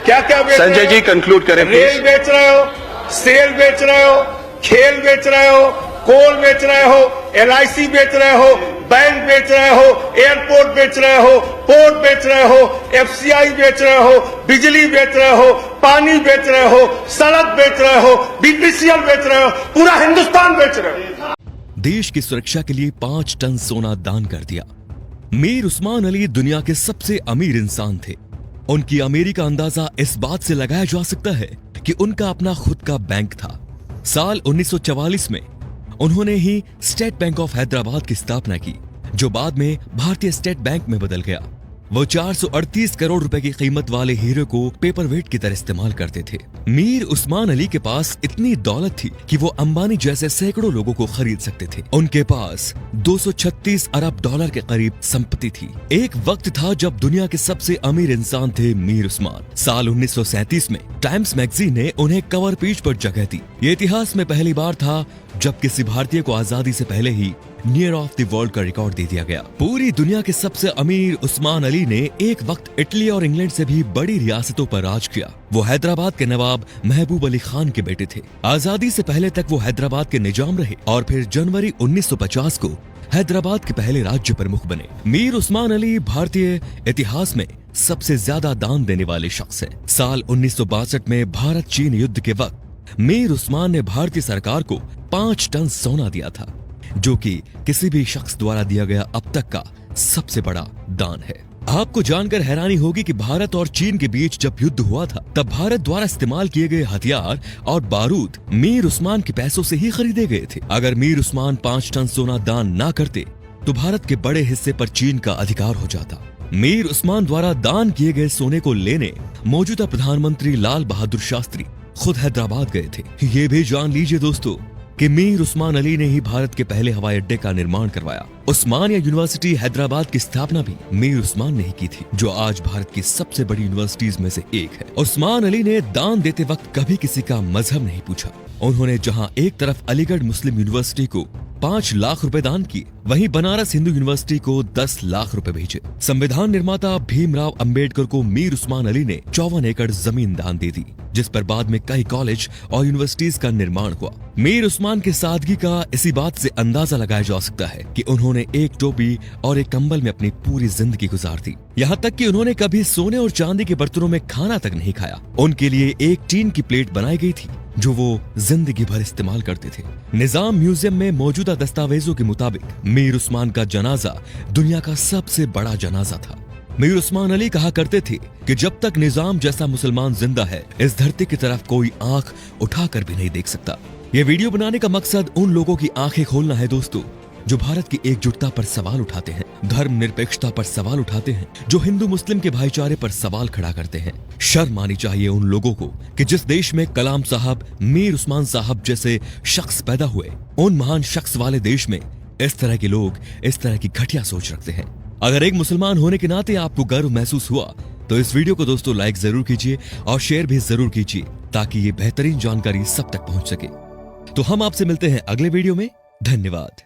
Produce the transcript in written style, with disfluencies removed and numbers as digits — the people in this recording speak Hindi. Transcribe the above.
क्या क्या बेच रहे हो? संजय जी कंक्लूड करें रेल प्लीज। बेच रहे हो, सेल बेच रहे हो, खेल बेच रहे हो, कोल बेच रहे हो, LIC बेच रहे हो, बैंक बेच रहे हो, एयरपोर्ट बेच रहे हो, पोर्ट बेच रहे हो, FCI बेच रहे हो, बिजली बेच रहे हो, पानी बेच रहे हो, सड़क बेच रहे हो, BPCL बेच रहे हो, पूरा हिंदुस्तान बेच रहे हो। देश की सुरक्षा के लिए 5 टन सोना दान कर दिया। मीर उस्मान अली दुनिया के सबसे अमीर इंसान थे। उनकी अमीरी का अंदाजा इस बात से लगाया जा सकता है कि उनका अपना खुद का बैंक था। साल 1944 में उन्होंने ही स्टेट बैंक ऑफ हैदराबाद की स्थापना की, जो बाद में भारतीय स्टेट बैंक में बदल गया। वो 438 करोड़ रुपए की कीमत वाले हीरे को पेपर वेट की तरह इस्तेमाल करते थे। मीर उस्मान अली के पास इतनी दौलत थी कि वो अंबानी जैसे सैकड़ों लोगों को खरीद सकते थे। उनके पास 236 अरब डॉलर के करीब संपत्ति थी। एक वक्त था जब दुनिया के सबसे अमीर इंसान थे मीर उस्मान। साल 1937 में टाइम्स मैगजीन ने उन्हें कवर पेज पर जगह दी। ये इतिहास में पहली बार था जब किसी भारतीय को आजादी से पहले ही नियर ऑफ द वर्ल्ड का रिकॉर्ड दे दिया गया। पूरी दुनिया के सबसे अमीर उस्मान अली ने एक वक्त इटली और इंग्लैंड से भी बड़ी रियासतों पर राज किया। वो हैदराबाद के नवाब महबूब अली खान के बेटे थे। आजादी से पहले तक वो हैदराबाद के निजाम रहे और फिर जनवरी 1950 को हैदराबाद के पहले राज्य प्रमुख बने। मीर उस्मान अली भारतीय इतिहास में सबसे ज्यादा दान देने वाले शख्स है। साल 1962 में भारत चीन युद्ध के वक्त मीर उस्मान ने भारतीय सरकार को 5 टन सोना दिया था, जो कि किसी भी शख्स द्वारा दिया गया अब तक का सबसे बड़ा दान है। आपको जानकर हैरानी होगी कि भारत और चीन के बीच जब युद्ध हुआ था, तब भारत द्वारा इस्तेमाल किए गए हथियार और बारूद मीर उस्मान के पैसों से ही खरीदे गए थे। अगर मीर उस्मान 5 टन सोना दान ना करते तो भारत के बड़े हिस्से पर चीन का अधिकार हो जाता। मीर उस्मान द्वारा दान किए गए सोने को लेने मौजूदा प्रधानमंत्री लाल बहादुर शास्त्री खुद हैदराबाद गए थे। ये भी जान लीजिए दोस्तों कि मीर उस्मान अली ने ही भारत के पहले हवाई अड्डे का निर्माण करवाया। उस्मानिया यूनिवर्सिटी हैदराबाद की स्थापना भी मीर उस्मान ने ही की थी, जो आज भारत की सबसे बड़ी यूनिवर्सिटीज में से एक है। उस्मान अली ने दान देते वक्त कभी किसी का मजहब नहीं पूछा। उन्होंने जहां एक तरफ अलीगढ़ मुस्लिम यूनिवर्सिटी को 5 लाख रुपए दान किए, वहीं बनारस हिंदू यूनिवर्सिटी को 10 लाख रुपए भेजे। संविधान निर्माता भीमराव अंबेडकर को मीर उस्मान अली ने 54 एकड़ जमीन दान दे दी, जिस पर बाद में कई कॉलेज और यूनिवर्सिटीज का निर्माण हुआ। मीर उस्मान के सादगी का इसी बात से अंदाजा लगाया जा सकता है कि उन्होंने एक टोपी और एक कंबल में अपनी पूरी जिंदगी गुजार दी। यहाँ तक कि उन्होंने कभी सोने और चांदी के बर्तनों में खाना तक नहीं खाया। उनके लिए एक टीन की प्लेट बनाई गई थी, जो वो जिंदगी भर इस्तेमाल करते थे। निजाम म्यूजियम में मौजूदा दस्तावेजों के मुताबिक मीर उस्मान का जनाजा दुनिया का सबसे बड़ा जनाजा था। मीर उस्मान अली कहा करते थे कि जब तक निजाम जैसा मुसलमान जिंदा है, इस धरती की तरफ कोई आंख उठाकर भी नहीं देख सकता। ये वीडियो बनाने का मकसद उन लोगों की आंखें खोलना है दोस्तों, जो भारत की एकजुटता पर सवाल उठाते हैं, धर्मनिरपेक्षता पर सवाल उठाते हैं, जो हिंदू मुस्लिम के भाईचारे पर सवाल खड़ा करते हैं। शर्म आनी चाहिए उन लोगों को कि जिस देश में कलाम साहब, मीर उस्मान साहब जैसे शख्स पैदा हुए, उन महान शख्स वाले देश में इस तरह के लोग इस तरह की घटिया सोच रखते हैं। अगर एक मुसलमान होने के नाते आपको गर्व महसूस हुआ तो इस वीडियो को दोस्तों लाइक जरूर कीजिए और शेयर भी जरूर कीजिए, ताकि ये बेहतरीन जानकारी सब तक पहुंच सके। तो हम आपसे मिलते हैं अगले वीडियो में। धन्यवाद।